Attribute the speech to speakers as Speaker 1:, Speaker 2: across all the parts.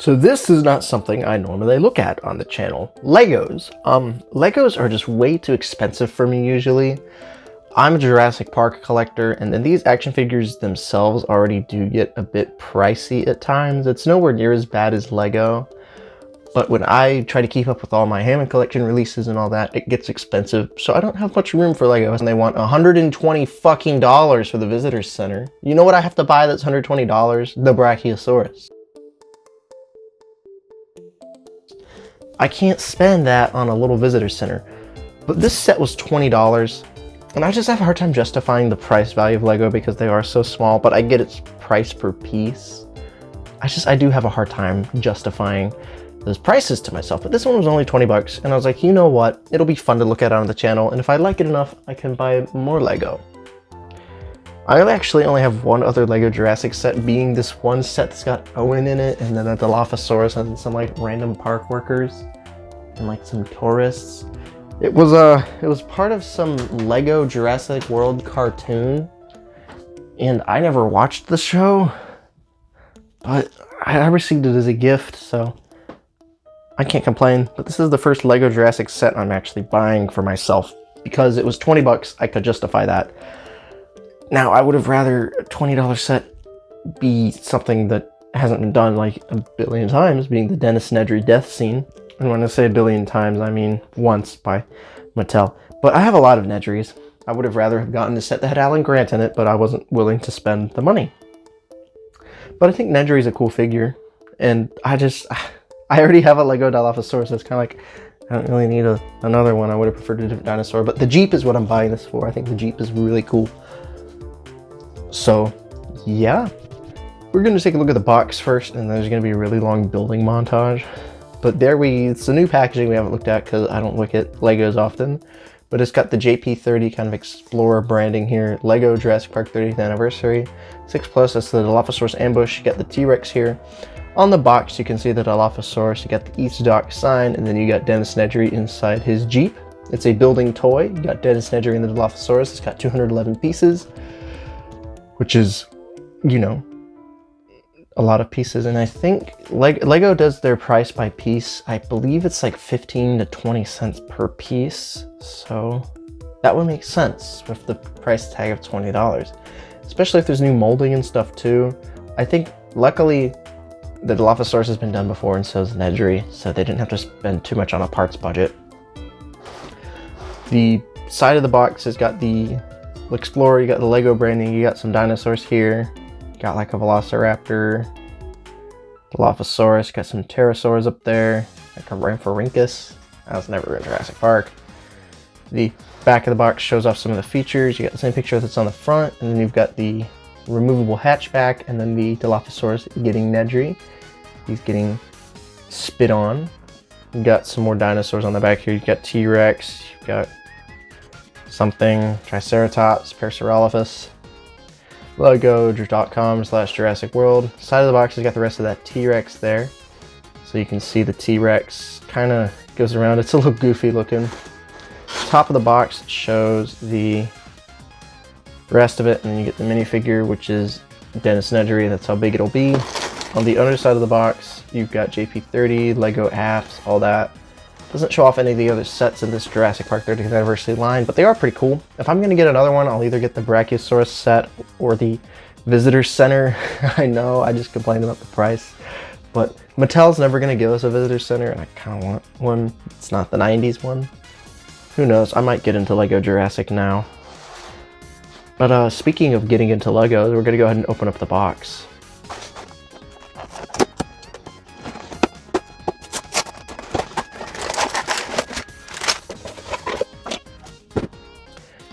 Speaker 1: So this is not something I normally look at on the channel. Legos. Legos are just way too expensive for me usually. I'm a Jurassic Park collector, and then these action figures themselves already do get a bit pricey at times. It's nowhere near as bad as Lego, but when I try to keep up with all my Hammond collection releases and all that, it gets expensive, so I don't have much room for Legos, and they want $120 fucking dollars for the Visitors Center. You know what I have to buy that's $120? The Brachiosaurus. I can't spend that on a little Visitor Center. But this set was $20, and I just have a hard time justifying the price value of Lego because they are so small, but I get its price per piece. I do have a hard time justifying those prices to myself, but this one was only 20 bucks, and I was like, you know what? It'll be fun to look at on the channel, and if I like it enough, I can buy more Lego. I actually only have one other Lego Jurassic set, being this one set that's got Owen in it, and then a Dilophosaurus and some like random park workers and like some tourists. It was part of some Lego Jurassic World cartoon, and I never watched the show, but I received it as a gift, so I can't complain. But this is the first Lego Jurassic set I'm actually buying for myself because it was 20 bucks. I could justify that. Now, I would have rather a $20 set be something that hasn't been done like a billion times, being the Dennis Nedry death scene. And when I say a billion times, I mean once by Mattel. But I have a lot of Nedrys. I would have rather have gotten a set that had Alan Grant in it, but I wasn't willing to spend the money. But I think Nedry is a cool figure, and I already have a Lego Dilophosaurus, so it's kind of like, I don't really need another one. I would have preferred a different dinosaur, but the Jeep is what I'm buying this for. I think the Jeep is really cool. So, yeah. We're going to take a look at the box first, and there's going to be a really long building montage. But it's the new packaging we haven't looked at because I don't look at Legos often. But it's got the JP30 kind of Explorer branding here. Lego Jurassic Park 30th Anniversary. 6+, that's the Dilophosaurus ambush. You got the T-Rex here. On the box, you can see the Dilophosaurus. You got the East Dock sign, and then you got Dennis Nedry inside his Jeep. It's a building toy. You got Dennis Nedry and the Dilophosaurus. It's got 211 pieces, which is, you know, a lot of pieces. And I think Lego does their price by piece. I believe it's like 15 to 20 cents per piece. So that would make sense with the price tag of $20, especially if there's new molding and stuff too. I think luckily the Dilophosaurus has been done before, and so is Nedry, so they didn't have to spend too much on a parts budget. The side of the box has got the Explorer, you got the Lego branding, you got some dinosaurs here. Got like a Velociraptor, Dilophosaurus, got some pterosaurs up there, like a Rhamphorhynchus. I was never in Jurassic Park. The back of the box shows off some of the features. You got the same picture that's on the front, and then you've got the removable hatchback, and then the Dilophosaurus getting Nedry. He's getting spit on. You got some more dinosaurs on the back here. You got T-Rex, you've got something, Triceratops, Parasaurolophus. Lego.com/Jurassic World. Side of the box has got the rest of that T-Rex there. So you can see the T-Rex kind of goes around. It's a little goofy looking. Top of the box shows the rest of it, and then you get the minifigure, which is Dennis Nedry. That's how big it'll be. On the other side of the box, you've got JP30, Lego apps, all that. Doesn't show off any of the other sets in this Jurassic Park 30th Anniversary line, but they are pretty cool. If I'm going to get another one, I'll either get the Brachiosaurus set or the Visitor Center. I know, I just complained about the price, but Mattel's never going to give us a Visitor Center, and I kind of want one. It's not the 90s one. Who knows? I might get into Lego Jurassic now. But speaking of getting into Legos, we're going to go ahead and open up the box.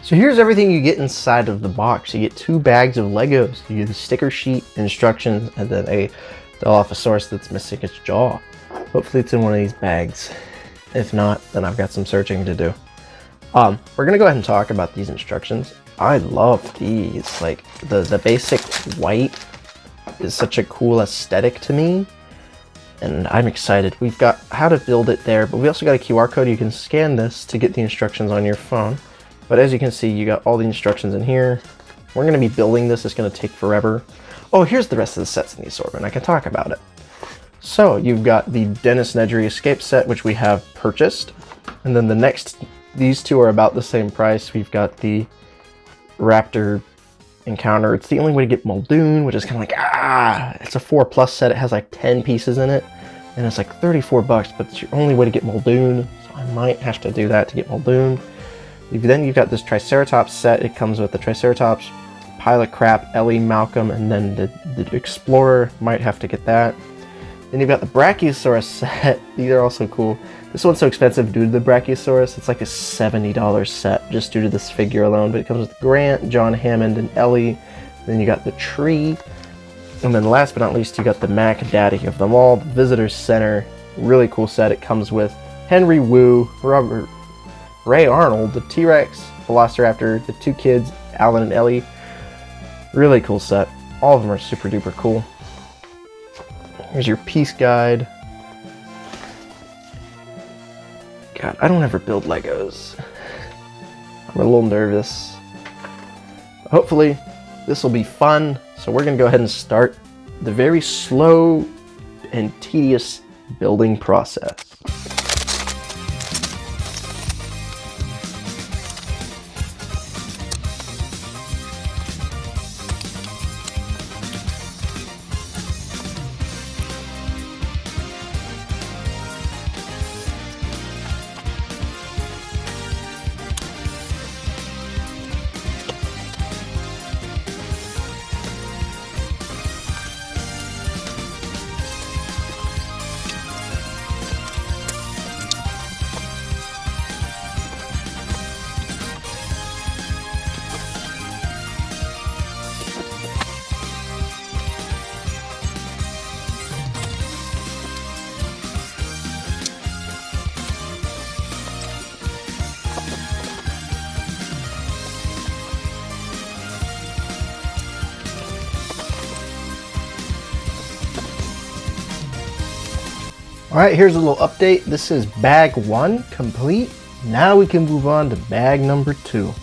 Speaker 1: So here's everything you get inside of the box. You get 2 bags of Legos. You get a sticker sheet, instructions, and then a Dilophosaurus that's missing its jaw. Hopefully it's in one of these bags. If not, then I've got some searching to do. We're gonna go ahead and talk about these instructions. I love these. Like the basic white is such a cool aesthetic to me, and I'm excited. We've got how to build it there, but we also got a QR code. You can scan this to get the instructions on your phone. But as you can see, you got all the instructions in here. We're going to be building this. It's going to take forever. Oh, here's the rest of the sets in the assortment. I can talk about it. So you've got the Dennis Nedry escape set, which we have purchased. And then the next, these two are about the same price. We've got the Raptor Encounter. It's the only way to get Muldoon, which is kind of like, it's a 4+ set. It has like 10 pieces in it. And it's like 34 bucks, but it's your only way to get Muldoon. So I might have to do that to get Muldoon. Then you've got this Triceratops set. It comes with the Triceratops, Pilot Crap, Ellie, Malcolm, and then the Explorer. Might have to get that. Then you've got the Brachiosaurus set. These are also cool. This one's so expensive due to the Brachiosaurus. It's like a $70 set just due to this figure alone. But it comes with Grant, John Hammond, and Ellie. Then you got the tree. And then last but not least, you got the Mac Daddy of them all, the Visitor Center. Really cool set. It comes with Henry Wu, Robert Ray Arnold, the T-Rex, Velociraptor, the two kids, Alan and Ellie. Really cool set. All of them are super duper cool. Here's your piece guide. God, I don't ever build Legos. I'm a little nervous. Hopefully, this will be fun. So we're going to go ahead and start the very slow and tedious building process. Alright, here's a little update. This is bag 1 complete. Now we can move on to bag number 2.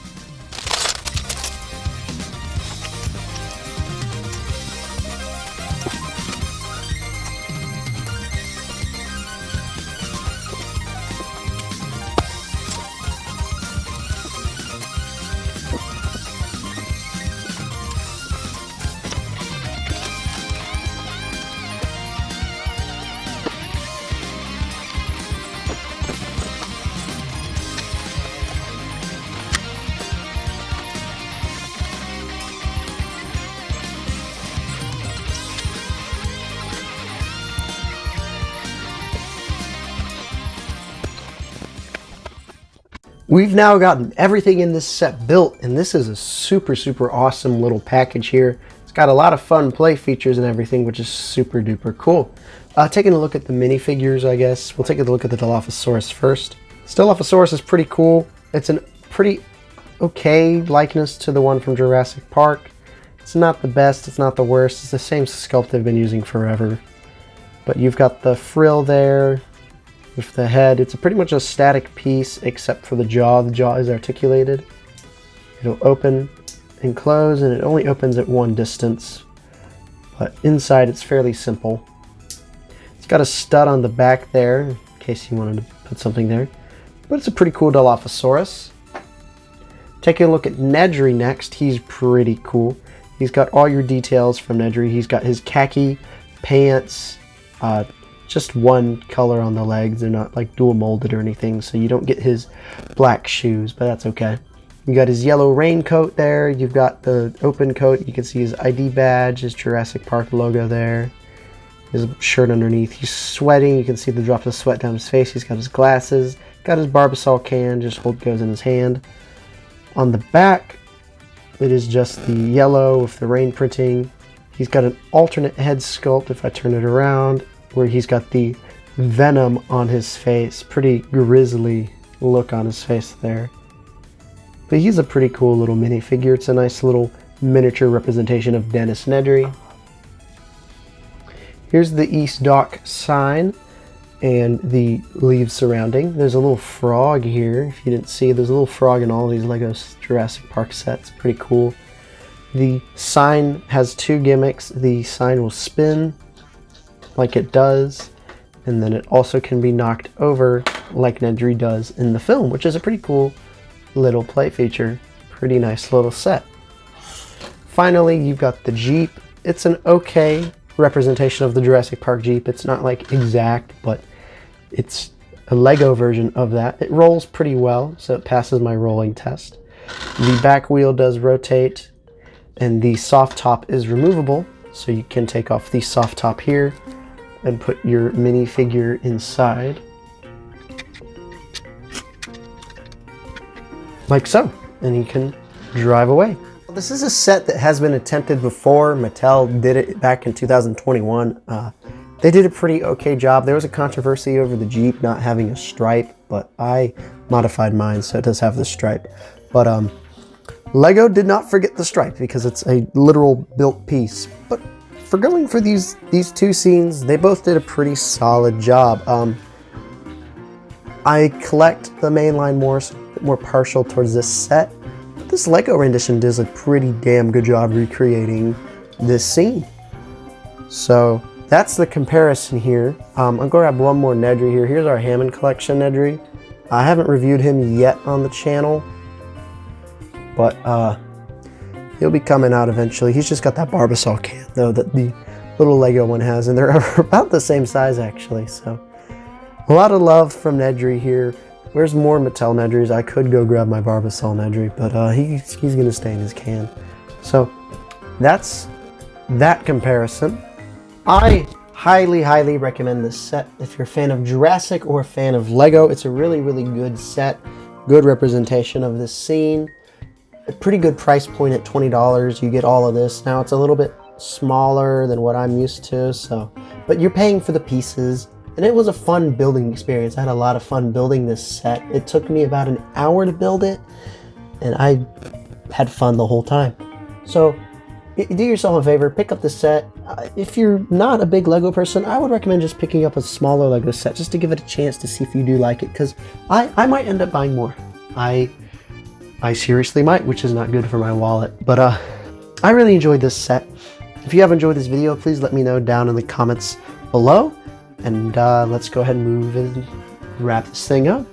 Speaker 1: We've now gotten everything in this set built, and this is a super awesome little package here. It's got a lot of fun play features and everything, which is super duper cool. Taking a look at the minifigures, I guess. We'll take a look at the Dilophosaurus first. Dilophosaurus is pretty cool. It's a pretty okay likeness to the one from Jurassic Park. It's not the best, it's not the worst. It's the same sculpt they've been using forever. But you've got the frill there with the head. It's pretty much a static piece except for the jaw. The jaw is articulated. It'll open and close, and it only opens at one distance. But inside it's fairly simple. It's got a stud on the back there in case you wanted to put something there. But it's a pretty cool Dilophosaurus. Taking a look at Nedry next. He's pretty cool. He's got all your details from Nedry. He's got his khaki pants, just one color on the legs. They're not like dual molded or anything, so you don't get his black shoes, but that's okay. You got his yellow raincoat there. You've got the open coat. You can see his ID badge, his Jurassic Park logo there. His shirt underneath. He's sweating. You can see the drops of sweat down his face. He's got his glasses. Got his Barbasol can, just goes in his hand. On the back, it is just the yellow with the rain printing. He's got an alternate head sculpt if I turn it around, where he's got the venom on his face. Pretty grisly look on his face there. But he's a pretty cool little minifigure. It's a nice little miniature representation of Dennis Nedry. Here's the East Dock sign and the leaves surrounding. There's a little frog here. If you didn't see, there's a little frog in all these LEGO Jurassic Park sets. Pretty cool. The sign has two gimmicks. The sign will spin
Speaker 2: like it does, and then it also can be knocked over like Nedry does in the film, which is a pretty cool little play feature. Pretty nice little set. Finally, you've got the Jeep. It's an okay representation of the Jurassic Park Jeep. It's not like exact, but it's a Lego version of that. It rolls pretty well, so it passes my rolling test. The back wheel does rotate, and the soft top is removable, so you can take off the soft top here and put your minifigure inside. Like so, and you can drive away. This is a set that has been attempted before. Mattel did it back in 2021. They did a pretty okay job. There was a controversy over the Jeep not having a stripe, but I modified mine so it does have the stripe. But Lego did not forget the stripe because it's a literal built piece. But for going for these two scenes, they both did a pretty solid job. I collect the mainline more partial towards this set. But this Lego rendition does a pretty damn good job recreating this scene. So that's the comparison here. I'm going to grab one more Nedry here. Here's our Hammond collection Nedry. I haven't reviewed him yet on the channel, but he'll be coming out eventually. He's just got that Barbasol can, though, that the little Lego one has, and they're about the same size, actually. So a lot of love from Nedry here. Where's more Mattel Nedrys? I could go grab my Barbasol Nedry, but he's going to stay in his can. So that's that comparison. I highly recommend this set if you're a fan of Jurassic or a fan of Lego. It's a really good set, good representation of this scene. A pretty good price point at $20. You get all of this. Now it's a little bit smaller than what I'm used to, but you're paying for the pieces, and it was a fun building experience. I had a lot of fun building this set. It took me about an hour to build it, and I had fun the whole time. So do yourself a favor, pick up the set. If you're not a big Lego person, I would recommend just picking up a smaller Lego set just to give it a chance to see if you do like it, because I might end up buying more. I seriously might, which is not good for my wallet. But I really enjoyed this set. If you have enjoyed this video, please let me know down in the comments below. And let's go ahead and move and wrap this thing up.